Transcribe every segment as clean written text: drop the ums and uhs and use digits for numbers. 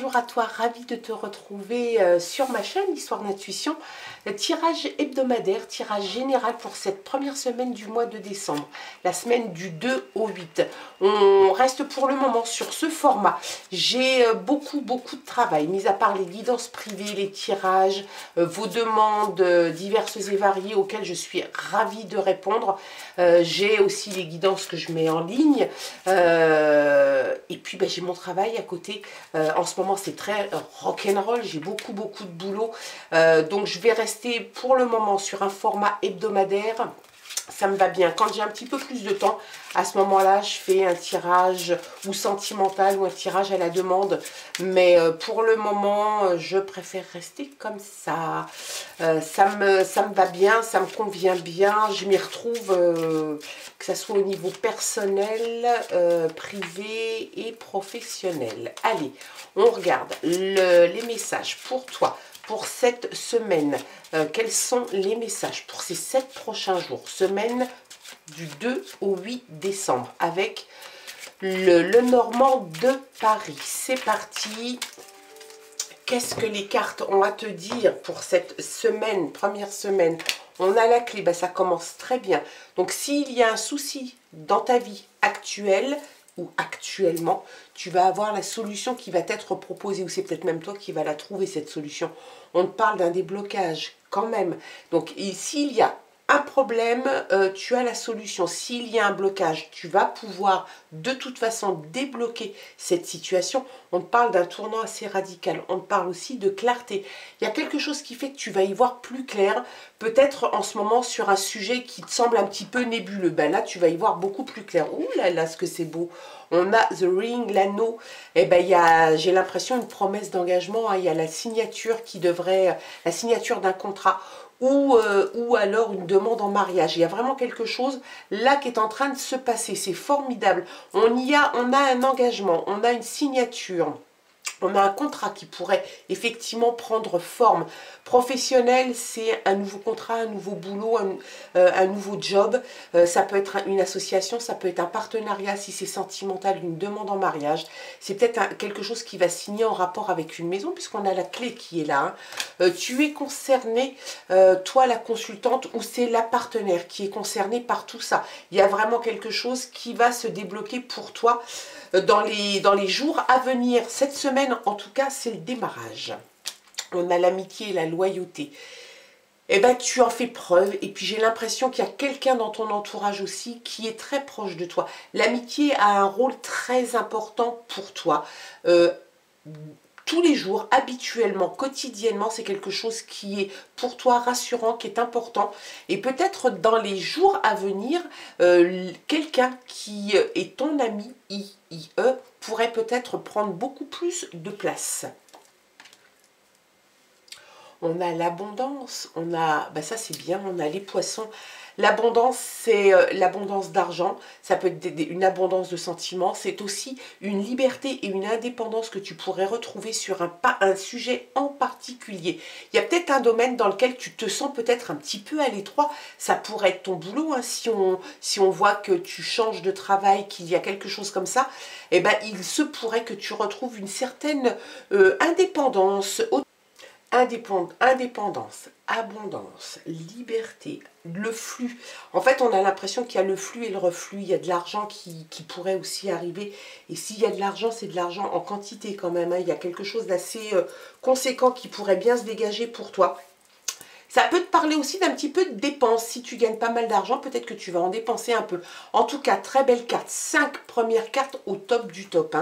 bonjour à toi, ravie de te retrouver sur ma chaîne Histoire d'Intuition. Tirage hebdomadaire, tirage général pour cette première semaine du mois de décembre, la semaine du 2 au 8. On reste pour le moment sur ce format. J'ai beaucoup de travail, mis à part les guidances privées, les tirages, vos demandes diverses et variées auxquelles je suis ravie de répondre. J'ai aussi les guidances que je mets en ligne. Et puis j'ai mon travail à côté. En ce moment c'est très rock'n'roll, j'ai beaucoup de boulot. Donc je vais rester pour le moment sur un format hebdomadaire. Ça me va bien. Quand j'ai un petit peu plus de temps, à ce moment-là, je fais un tirage ou sentimental ou un tirage à la demande. Mais pour le moment, je préfère rester comme ça. Ça me va bien, ça me convient bien. Je m'y retrouve, que ce soit au niveau personnel, privé et professionnel. Allez, on regarde les messages pour toi. Pour cette semaine, quels sont les messages pour ces 7 prochains jours, semaine du 2 au 8 décembre, avec le Normand de Paris. C'est parti. Qu'est-ce que les cartes ont à te dire pour cette semaine, première semaine? On a la clé, ça commence très bien. Donc s'il y a un souci dans ta vie actuelle, ou actuellement, tu vas avoir la solution qui va t'être proposée, ou c'est peut-être même toi qui vas la trouver, cette solution. On te parle d'un déblocage quand même. Donc s'il y a un problème, tu as la solution. S'il y a un blocage, tu vas pouvoir de toute façon débloquer cette situation. On te parle d'un tournant assez radical. On te parle aussi de clarté. Il y a quelque chose qui fait que tu vas y voir plus clair. Peut-être en ce moment sur un sujet qui te semble un petit peu nébuleux. Là, tu vas y voir beaucoup plus clair. Ouh là là, ce que c'est beau. On a The Ring, l'anneau. Il y a, j'ai l'impression, une promesse d'engagement. Il y a la signature qui devrait, la signature d'un contrat. Ou alors une demande en mariage. Il y a vraiment quelque chose là qui est en train de se passer. C'est formidable. On a un engagement, on a une signature. On a un contrat qui pourrait effectivement prendre forme. Professionnel, c'est un nouveau contrat, un nouveau boulot, un nouveau job. Ça peut être une association, ça peut être un partenariat si c'est sentimental, une demande en mariage. C'est peut-être quelque chose qui va signer en rapport avec une maison puisqu'on a la clé qui est là. Tu es concerné, toi la consultante, ou c'est la partenaire qui est concernée par tout ça. Il y a vraiment quelque chose qui va se débloquer pour toi dans les jours à venir. Cette semaine, en tout cas, c'est le démarrage. On a l'amitié et la loyauté. Tu en fais preuve. Et puis, j'ai l'impression qu'il y a quelqu'un dans ton entourage aussi qui est très proche de toi. L'amitié a un rôle très important pour toi. Tous les jours, habituellement, quotidiennement, c'est quelque chose qui est pour toi rassurant, qui est important. Et peut-être dans les jours à venir, quelqu'un qui est ton ami, IE, pourrait peut-être prendre beaucoup plus de place. On a l'abondance, on a, ça c'est bien, on a les poissons. L'abondance, c'est l'abondance d'argent, ça peut être une abondance de sentiments, c'est aussi une liberté et une indépendance que tu pourrais retrouver sur un sujet en particulier. Il y a peut-être un domaine dans lequel tu te sens peut-être un petit peu à l'étroit, ça pourrait être ton boulot, hein, si on voit que tu changes de travail, qu'il y a quelque chose comme ça, il se pourrait que tu retrouves une certaine indépendance, indépendance, abondance, liberté, le flux. En fait, on a l'impression qu'il y a le flux et le reflux. Il y a de l'argent qui pourrait aussi arriver. Et s'il y a de l'argent, c'est de l'argent en quantité quand même. Il y a quelque chose d'assez conséquent qui pourrait bien se dégager pour toi. Ça peut te parler aussi d'un petit peu de dépenses. Si tu gagnes pas mal d'argent, peut-être que tu vas en dépenser un peu. En tout cas, très belle carte. 5 premières cartes au top du top.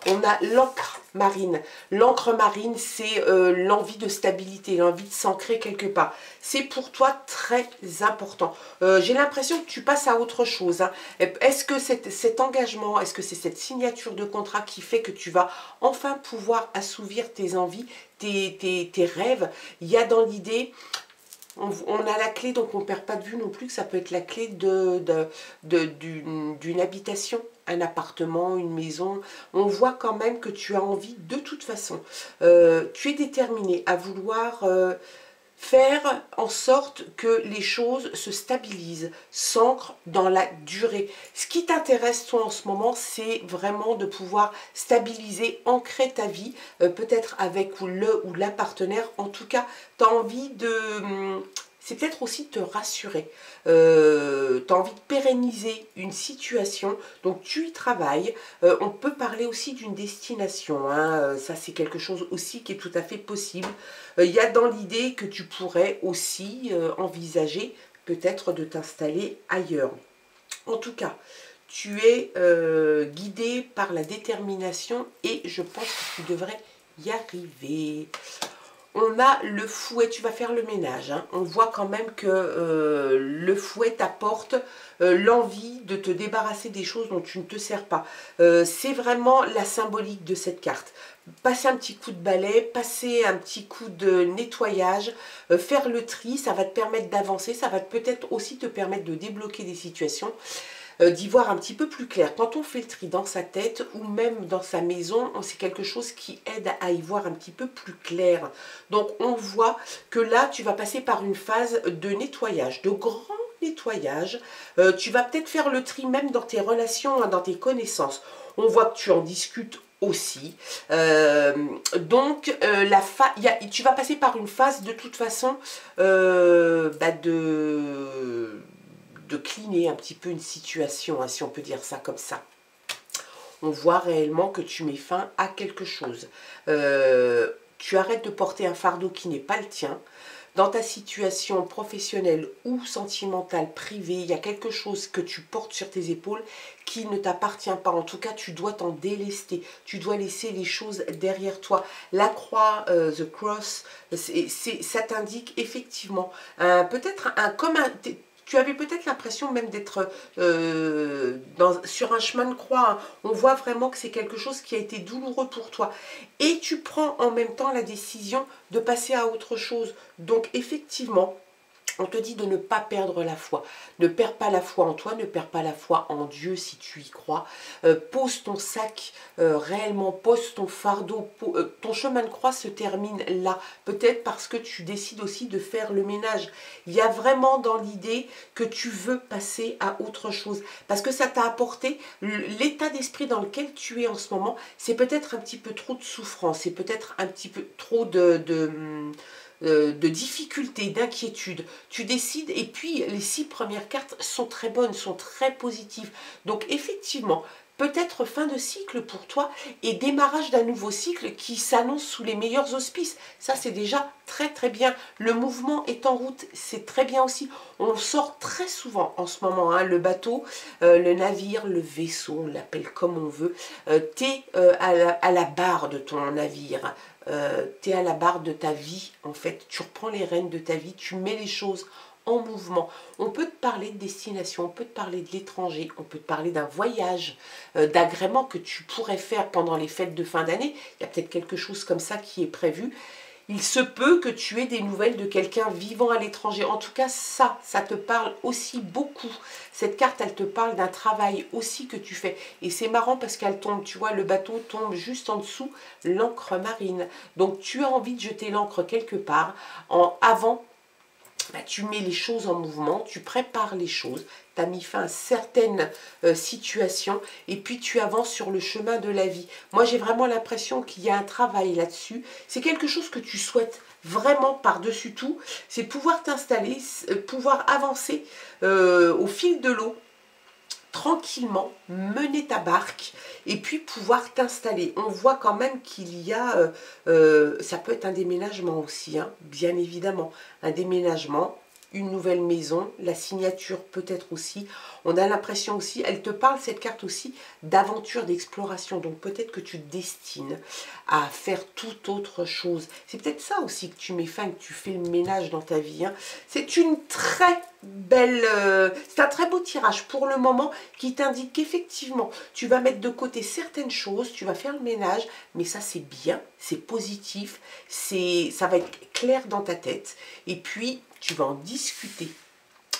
On a l'encre marine. L'encre marine, c'est l'envie de stabilité, l'envie de s'ancrer quelque part. C'est pour toi très important. J'ai l'impression que tu passes à autre chose. Est-ce que cet engagement, est-ce que c'est cette signature de contrat qui fait que tu vas enfin pouvoir assouvir tes envies, tes rêves? Il y a dans l'idée... On a la clé, donc on ne perd pas de vue non plus que ça peut être la clé d'une habitation, un appartement, une maison. On voit quand même que tu as envie de toute façon. Tu es déterminé à vouloir faire en sorte que les choses se stabilisent, s'ancrent dans la durée. Ce qui t'intéresse toi en ce moment, c'est vraiment de pouvoir stabiliser, ancrer ta vie, peut-être avec le ou la partenaire. En tout cas, tu as envie de... C'est peut-être aussi te rassurer. Tu as envie de pérenniser une situation, donc tu y travailles. On peut parler aussi d'une destination, hein. Ça c'est quelque chose aussi qui est tout à fait possible. Il y a dans l'idée que tu pourrais aussi envisager peut-être de t'installer ailleurs. En tout cas, tu es guidé par la détermination et je pense que tu devrais y arriver. On a le fouet, tu vas faire le ménage, hein. On voit quand même que le fouet t'apporte l'envie de te débarrasser des choses dont tu ne te sers pas. C'est vraiment la symbolique de cette carte. Passer un petit coup de balai, passer un petit coup de nettoyage, faire le tri, ça va te permettre d'avancer, ça va peut-être aussi te permettre de débloquer des situations. D'y voir un petit peu plus clair. Quand on fait le tri dans sa tête ou même dans sa maison, c'est quelque chose qui aide à y voir un petit peu plus clair. Donc on voit que là, tu vas passer par une phase de nettoyage, de grand nettoyage. Tu vas peut-être faire le tri même dans tes relations, hein, dans tes connaissances. On voit que tu en discutes aussi. Tu vas passer par une phase de toute façon de cleaner un petit peu une situation, hein, si on peut dire ça comme ça. On voit réellement que tu mets fin à quelque chose. Tu arrêtes de porter un fardeau qui n'est pas le tien. Dans ta situation professionnelle ou sentimentale, privée, il y a quelque chose que tu portes sur tes épaules qui ne t'appartient pas. En tout cas, tu dois t'en délester. Tu dois laisser les choses derrière toi. La croix, the cross, ça t'indique effectivement peut-être tu avais peut-être l'impression même d'être sur un chemin de croix, hein. On voit vraiment que c'est quelque chose qui a été douloureux pour toi. Et tu prends en même temps la décision de passer à autre chose. Donc effectivement, on te dit de ne pas perdre la foi. Ne perds pas la foi en toi, ne perds pas la foi en Dieu si tu y crois. Pose ton sac réellement, pose ton fardeau. Ton chemin de croix se termine là. Peut-être parce que tu décides aussi de faire le ménage. Il y a vraiment dans l'idée que tu veux passer à autre chose. Parce que ça t'a apporté l'état d'esprit dans lequel tu es en ce moment. C'est peut-être un petit peu trop de souffrance. C'est peut-être un petit peu trop de difficultés, d'inquiétudes. Tu décides et puis les 6 premières cartes sont très bonnes, sont très positives. Donc effectivement, peut-être fin de cycle pour toi et démarrage d'un nouveau cycle qui s'annonce sous les meilleurs auspices. Ça c'est déjà très très bien. Le mouvement est en route, c'est très bien aussi. On sort très souvent en ce moment, hein, le bateau, le navire, le vaisseau, on l'appelle comme on veut. Tu es à la barre de ton navire. Tu es à la barre de ta vie, en fait. Tu reprends les rênes de ta vie, tu mets les choses en mouvement. On peut te parler de destination, on peut te parler de l'étranger, on peut te parler d'un voyage, d'agrément que tu pourrais faire pendant les fêtes de fin d'année. Il y a peut-être quelque chose comme ça qui est prévu. Il se peut que tu aies des nouvelles de quelqu'un vivant à l'étranger. En tout cas, ça te parle aussi beaucoup. Cette carte, elle te parle d'un travail aussi que tu fais. Et c'est marrant parce qu'elle tombe, tu vois, le bateau tombe juste en dessous l'encre marine. Donc, tu as envie de jeter l'encre quelque part. Avant, tu mets les choses en mouvement, tu prépares les choses, tu as mis fin à certaines situations et puis tu avances sur le chemin de la vie. Moi, j'ai vraiment l'impression qu'il y a un travail là-dessus. C'est quelque chose que tu souhaites vraiment par-dessus tout, c'est pouvoir t'installer, pouvoir avancer au fil de l'eau, tranquillement, mener ta barque et puis pouvoir t'installer. On voit quand même qu'il y a, ça peut être un déménagement aussi, hein, bien évidemment, un déménagement, une nouvelle maison, la signature peut-être aussi. On a l'impression aussi, elle te parle cette carte aussi d'aventure, d'exploration. Donc peut-être que tu te destines à faire toute autre chose. C'est peut-être ça aussi que tu mets fin, que tu fais le ménage dans ta vie, hein. C'est une très belle, c'est un très beau tirage pour le moment qui t'indique qu'effectivement tu vas mettre de côté certaines choses, tu vas faire le ménage, mais ça c'est bien, c'est positif, ça va être clair dans ta tête et puis tu vas en discuter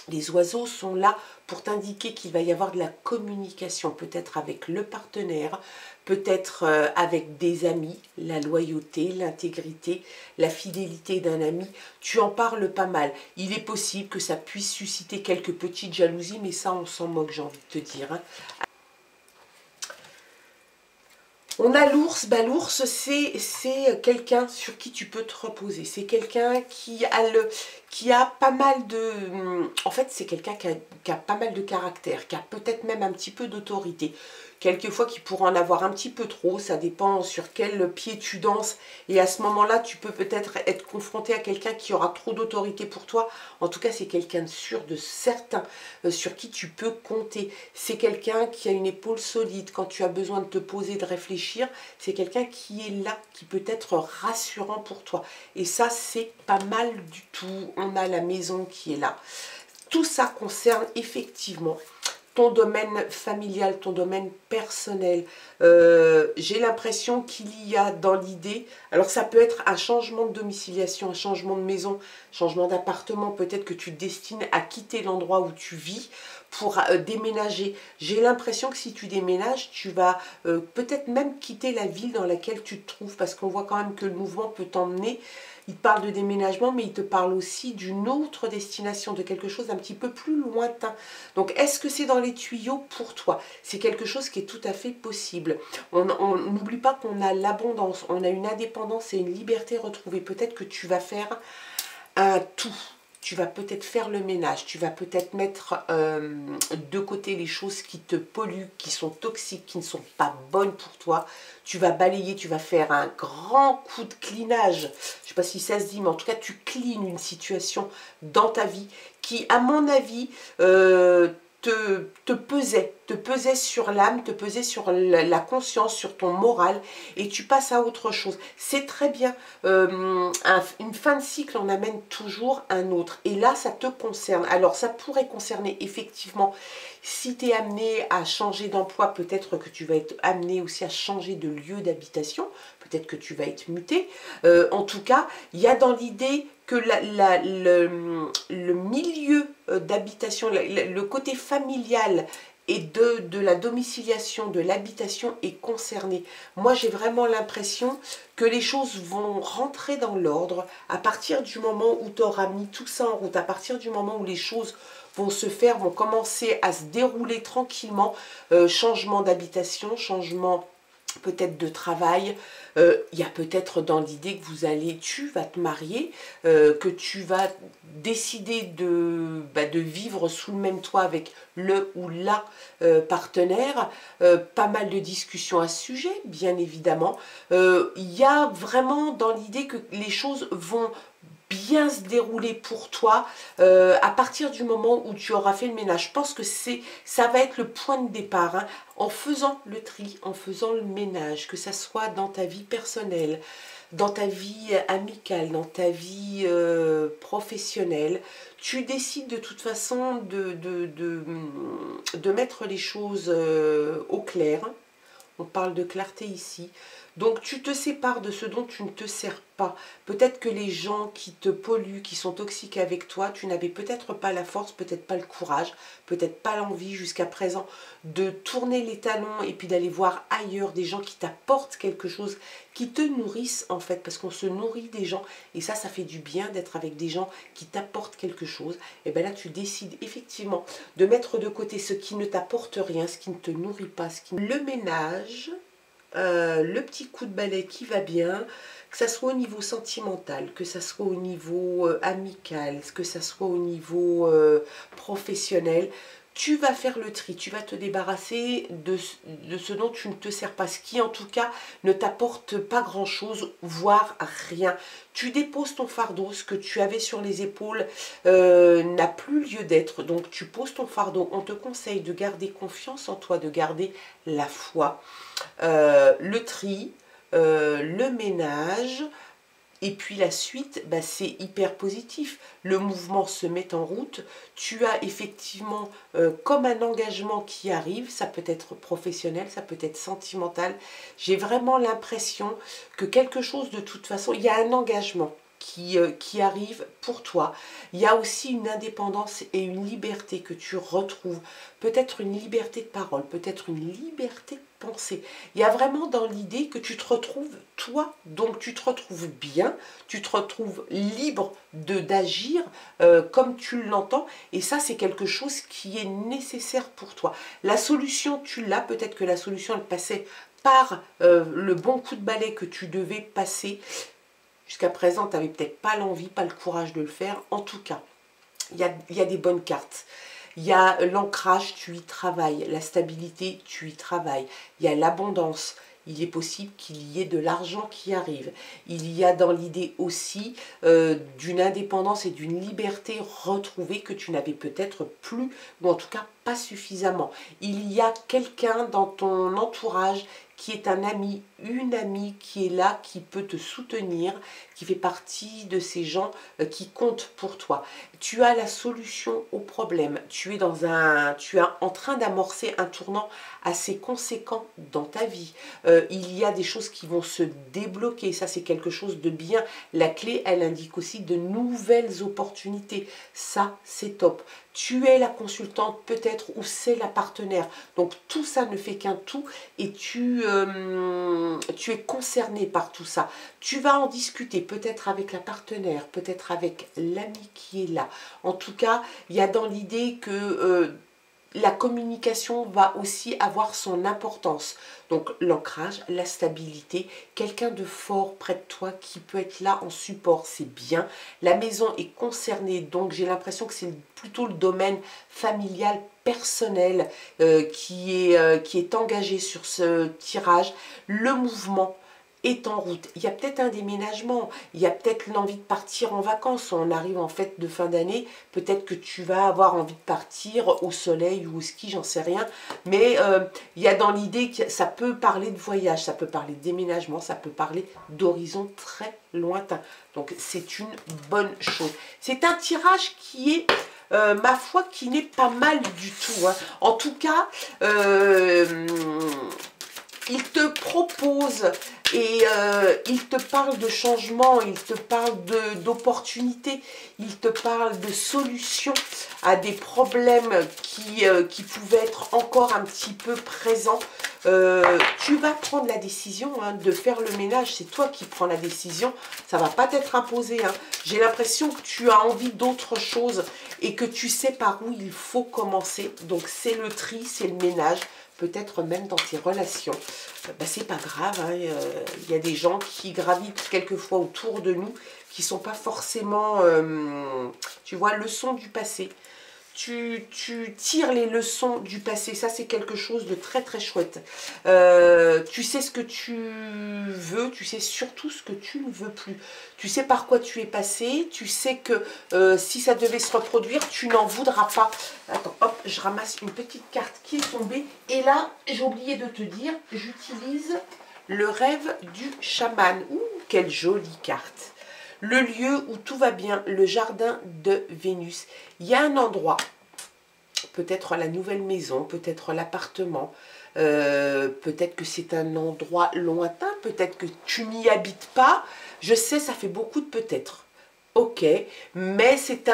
Les oiseaux sont là pour t'indiquer qu'il va y avoir de la communication, peut-être avec le partenaire, peut-être avec des amis, la loyauté, l'intégrité, la fidélité d'un ami. Tu en parles pas mal. Il est possible que ça puisse susciter quelques petites jalousies, mais ça, on s'en moque, j'ai envie de te dire, hein. On a l'ours, bah l'ours c'est quelqu'un sur qui tu peux te reposer, c'est quelqu'un qui a pas mal de... En fait c'est quelqu'un qui a pas mal de caractère, qui a peut-être même un petit peu d'autorité. Quelquefois qui pourra en avoir un petit peu trop, ça dépend sur quel pied tu danses. Et à ce moment-là, tu peux peut-être être confronté à quelqu'un qui aura trop d'autorité pour toi. En tout cas, c'est quelqu'un de sûr, de certain, sur qui tu peux compter. C'est quelqu'un qui a une épaule solide quand tu as besoin de te poser, de réfléchir. C'est quelqu'un qui est là, qui peut être rassurant pour toi. Et ça, c'est pas mal du tout. On a la maison qui est là. Tout ça concerne effectivement ton domaine familial, ton domaine personnel. J'ai l'impression qu'il y a dans l'idée, alors ça peut être un changement de domiciliation, un changement de maison, changement d'appartement, peut-être que tu te destines à quitter l'endroit où tu vis pour déménager. J'ai l'impression que si tu déménages, tu vas peut-être même quitter la ville dans laquelle tu te trouves, parce qu'on voit quand même que le mouvement peut t'emmener. Il te parle de déménagement, mais il te parle aussi d'une autre destination, de quelque chose d'un petit peu plus lointain. Donc, est-ce que c'est dans les tuyaux pour toi? C'est quelque chose qui est tout à fait possible. On n'oublie pas qu'on a l'abondance, on a une indépendance et une liberté retrouvée. Peut-être que tu vas faire un tout. Tu vas peut-être faire le ménage, tu vas peut-être mettre de côté les choses qui te polluent, qui sont toxiques, qui ne sont pas bonnes pour toi. Tu vas balayer, tu vas faire un grand coup de cleanage. Je ne sais pas si ça se dit, mais en tout cas, tu cleans une situation dans ta vie qui, à mon avis, te pesait sur l'âme, te pesait sur la conscience, sur ton moral, et tu passes à autre chose. C'est très bien. Une fin de cycle en amène toujours un autre. Et là, ça te concerne. Alors, ça pourrait concerner effectivement, si tu es amené à changer d'emploi, peut-être que tu vas être amené aussi à changer de lieu d'habitation. Peut-être que tu vas être muté. En tout cas, il y a dans l'idée que le milieu d'habitation, le côté familial et de la domiciliation, de l'habitation est concerné. Moi, j'ai vraiment l'impression que les choses vont rentrer dans l'ordre à partir du moment où tu auras mis tout ça en route, à partir du moment où les choses vont se faire, vont commencer à se dérouler tranquillement. Changement d'habitation, changement peut-être de travail. Il y a peut-être dans l'idée que tu vas te marier, que tu vas décider de vivre sous le même toit avec le ou la partenaire. Pas mal de discussions à ce sujet, bien évidemment. Il y a vraiment dans l'idée que les choses vont bien se dérouler pour toi à partir du moment où tu auras fait le ménage. Je pense que ça va être le point de départ, hein, en faisant le tri, en faisant le ménage, que ça soit dans ta vie personnelle, dans ta vie amicale, dans ta vie professionnelle. Tu décides de toute façon de mettre les choses au clair. On parle de clarté ici. Donc tu te sépares de ce dont tu ne te sers pas. Peut-être que les gens qui te polluent, qui sont toxiques avec toi, tu n'avais peut-être pas la force, peut-être pas le courage, peut-être pas l'envie jusqu'à présent de tourner les talons et puis d'aller voir ailleurs des gens qui t'apportent quelque chose, qui te nourrissent en fait, parce qu'on se nourrit des gens et ça fait du bien d'être avec des gens qui t'apportent quelque chose. Et bien là tu décides effectivement de mettre de côté ce qui ne t'apporte rien, ce qui ne te nourrit pas, le ménage. Le petit coup de balai qui va bien, que ça soit au niveau sentimental, que ça soit au niveau amical, que ça soit au niveau professionnel, tu vas faire le tri, tu vas te débarrasser de ce dont tu ne te sers pas, ce qui en tout cas ne t'apporte pas grand chose, voire rien. Tu déposes ton fardeau, ce que tu avais sur les épaules n'a plus lieu d'être, donc tu poses ton fardeau. On te conseille de garder confiance en toi, de garder la foi, le tri, le ménage. Et puis la suite, bah, c'est hyper positif. Le mouvement se met en route. Tu as effectivement comme un engagement qui arrive. Ça peut être professionnel, ça peut être sentimental. J'ai vraiment l'impression que quelque chose de toute façon, il y a un engagement qui arrive pour toi. Il y a aussi une indépendance et une liberté que tu retrouves. Peut-être une liberté de parole, peut-être une liberté de pensée. Il y a vraiment dans l'idée que tu te retrouves toi, donc tu te retrouves bien, tu te retrouves libre d'agir comme tu l'entends. Et ça, c'est quelque chose qui est nécessaire pour toi. La solution, tu l'as. Peut-être que la solution, elle passait par le bon coup de balai que tu devais passer. Jusqu'à présent, tu n'avais peut-être pas l'envie, pas le courage de le faire. En tout cas, il y a des bonnes cartes. Il y a l'ancrage, tu y travailles. La stabilité, tu y travailles. Il y a l'abondance. Il est possible qu'il y ait de l'argent qui arrive. Il y a dans l'idée aussi d'une indépendance et d'une liberté retrouvée que tu n'avais peut-être plus, ou en tout cas pas suffisamment. Il y a quelqu'un dans ton entourage qui est un ami, une amie qui est là, qui peut te soutenir, qui fait partie de ces gens qui comptent pour toi. Tu as la solution au problème. Tu es en train d'amorcer un tournant assez conséquent dans ta vie. Il y a des choses qui vont se débloquer. Ça, c'est quelque chose de bien. La clé, elle indique aussi de nouvelles opportunités. Ça, c'est top. Tu es la consultante peut-être ou c'est la partenaire. Donc tout ça ne fait qu'un tout et tu es concerné par tout ça. Tu vas en discuter peut-être avec la partenaire, peut-être avec l'ami qui est là. En tout cas, il y a dans l'idée que la communication va aussi avoir son importance. Donc l'ancrage, la stabilité, quelqu'un de fort près de toi qui peut être là en support, c'est bien. La maison est concernée, donc j'ai l'impression que c'est plutôt le domaine familial, personnel qui est engagé sur ce tirage. Le mouvement est en route. Il y a peut-être un déménagement, il y a peut-être l'envie de partir en vacances. On arrive en fait de fin d'année, peut-être que tu vas avoir envie de partir au soleil ou au ski, j'en sais rien. Mais il y a dans l'idée que ça peut parler de voyage, ça peut parler de déménagement, ça peut parler d'horizons très lointains. Donc c'est une bonne chose. C'est un tirage qui est ma foi, qui n'est pas mal du tout. Hein. En tout cas, il te propose et il te parle de changement, il te parle d'opportunités, il te parle de solutions à des problèmes qui pouvaient être encore un petit peu présents. Tu vas prendre la décision de faire le ménage, c'est toi qui prends la décision, ça ne va pas t'être imposé. Hein. J'ai l'impression que tu as envie d'autre chose et que tu sais par où il faut commencer. Donc c'est le tri, c'est le ménage. Peut-être même dans tes relations. Ben, c'est pas grave, hein. Il y a des gens qui gravitent quelquefois autour de nous, qui sont pas forcément, tu vois, leçons du passé. Tu tires les leçons du passé, ça c'est quelque chose de très très chouette. Tu sais ce que tu veux, tu sais surtout ce que tu ne veux plus. Tu sais par quoi tu es passé, tu sais que si ça devait se reproduire, tu n'en voudras pas. Attends, hop, je ramasse une petite carte qui est tombée. Et là, j'ai oublié de te dire, j'utilise le rêve du chaman. Ouh, quelle jolie carte. Le lieu où tout va bien, le jardin de Vénus. Il y a un endroit, peut-être la nouvelle maison, peut-être l'appartement, peut-être que c'est un endroit lointain, peut-être que tu n'y habites pas. Je sais, ça fait beaucoup de peut-être. Ok, mais c'est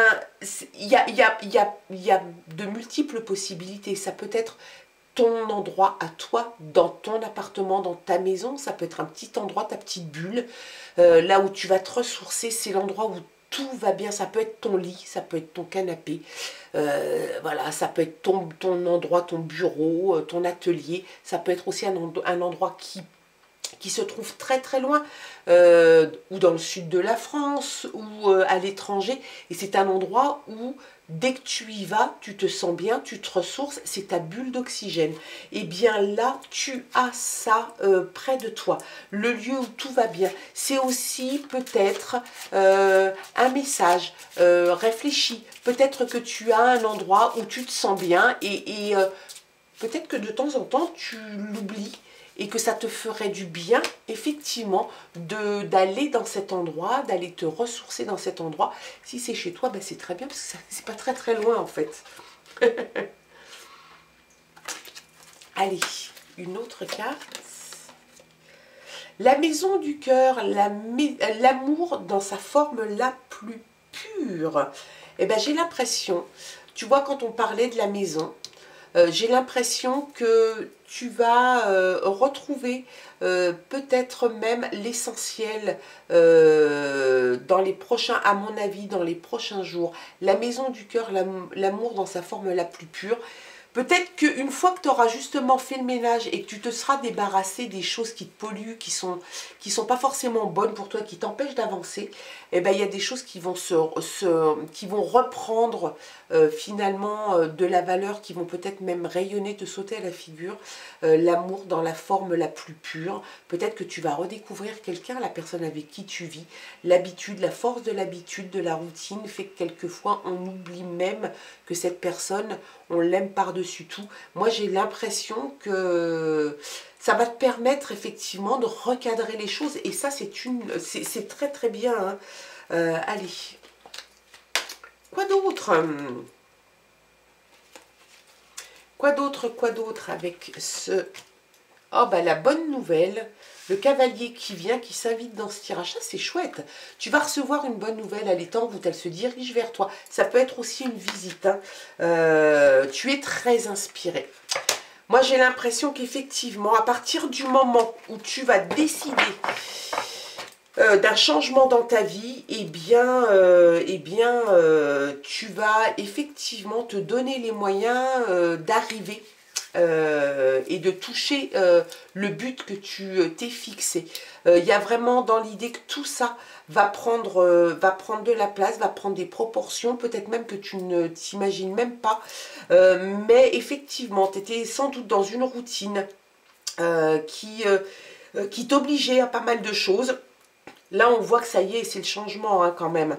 il y a de multiples possibilités. Ça peut être ton endroit à toi, dans ton appartement, dans ta maison. Ça peut être un petit endroit, ta petite bulle, là où tu vas te ressourcer. C'est l'endroit où tout va bien. Ça peut être ton lit, ça peut être ton canapé. Voilà, ça peut être ton endroit, ton bureau, ton atelier. Ça peut être aussi un endroit qui se trouve très très loin, ou dans le sud de la France, ou à l'étranger. Et c'est un endroit où, dès que tu y vas, tu te sens bien, tu te ressources, c'est ta bulle d'oxygène. Et bien là, tu as ça près de toi, le lieu où tout va bien. C'est aussi peut-être un message réfléchi. Peut-être que tu as un endroit où tu te sens bien et peut-être que de temps en temps, tu l'oublies. Et que ça te ferait du bien, effectivement, d'aller dans cet endroit, d'aller te ressourcer dans cet endroit. Si c'est chez toi, ben c'est très bien, parce que c'est pas très très loin en fait. Allez, une autre carte. La maison du cœur, l'amour dans sa forme la plus pure. Eh ben, j'ai l'impression, tu vois, quand on parlait de la maison, j'ai l'impression que tu vas retrouver peut-être même l'essentiel dans les prochains, à mon avis, dans les prochains jours. La maison du cœur, l'amour dans sa forme la plus pure. Peut-être qu'une fois que tu auras justement fait le ménage et que tu te seras débarrassé des choses qui te polluent, qui sont pas forcément bonnes pour toi, qui t'empêchent d'avancer, eh ben, il y a des choses qui vont, qui vont reprendre finalement de la valeur, qui vont peut-être même rayonner, te sauter à la figure. L'amour dans la forme la plus pure. Peut-être que tu vas redécouvrir quelqu'un, la personne avec qui tu vis. L'habitude, la force de l'habitude, de la routine fait que quelquefois on oublie même que cette personne, on l'aime par-dessus tout. Moi, j'ai l'impression que ça va te permettre effectivement de recadrer les choses. Et ça, c'est très très bien. Hein. Allez. Quoi d'autre? Quoi d'autre avec ce... Oh, bah la bonne nouvelle, le cavalier qui vient, qui s'invite dans ce tirage, ça c'est chouette. Tu vas recevoir une bonne nouvelle à l'étang où elle se dirige vers toi. Ça peut être aussi une visite. Hein. Tu es très inspiré. Moi j'ai l'impression qu'effectivement, à partir du moment où tu vas décider d'un changement dans ta vie, tu vas effectivement te donner les moyens d'arriver et de toucher le but que tu t'es fixé. Il y a vraiment dans l'idée que tout ça va prendre de la place, va prendre des proportions, peut-être même que tu ne t'imagines même pas. Mais effectivement, tu étais sans doute dans une routine qui t'obligeait à pas mal de choses. Là, on voit que ça y est, c'est le changement hein, quand même.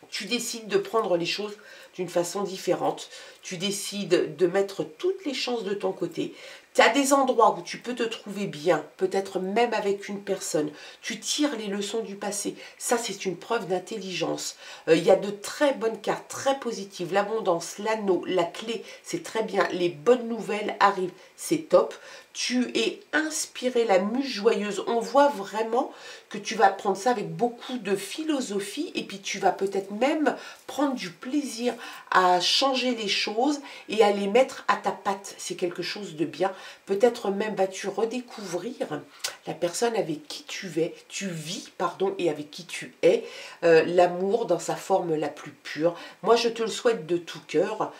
Tu décides de prendre les choses d'une façon différente. Tu décides de mettre toutes les chances de ton côté. Tu as des endroits où tu peux te trouver bien, peut-être même avec une personne. Tu tires les leçons du passé. Ça, c'est une preuve d'intelligence. Il y a de très bonnes cartes, très positives. L'abondance, l'anneau, la clé, c'est très bien. Les bonnes nouvelles arrivent, c'est top. Tu es inspiré, la muse joyeuse. On voit vraiment que tu vas prendre ça avec beaucoup de philosophie et puis tu vas peut-être même prendre du plaisir à changer les choses et à les mettre à ta patte. C'est quelque chose de bien. Peut-être même vas-tu redécouvrir la personne avec qui tu vis, et avec qui tu es, l'amour dans sa forme la plus pure. Moi, je te le souhaite de tout cœur.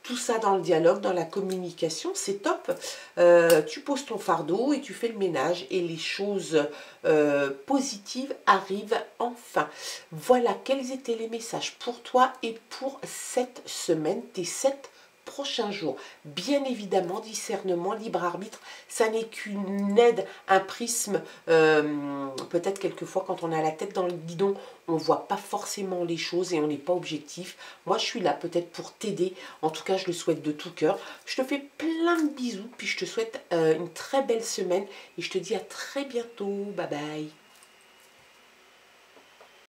Tout ça dans le dialogue, dans la communication, c'est top. Tu poses ton fardeau et tu fais le ménage et les choses positives arrivent enfin. Voilà, quels étaient les messages pour toi et pour cette semaine, tes 7 prochains jours. Bien évidemment, discernement, libre arbitre, ça n'est qu'une aide, un prisme. Peut-être quelquefois quand on a la tête dans le guidon, on ne voit pas forcément les choses et on n'est pas objectif. Moi, je suis là peut-être pour t'aider. En tout cas, je le souhaite de tout cœur. Je te fais plein de bisous, puis je te souhaite une très belle semaine et je te dis à très bientôt. Bye bye.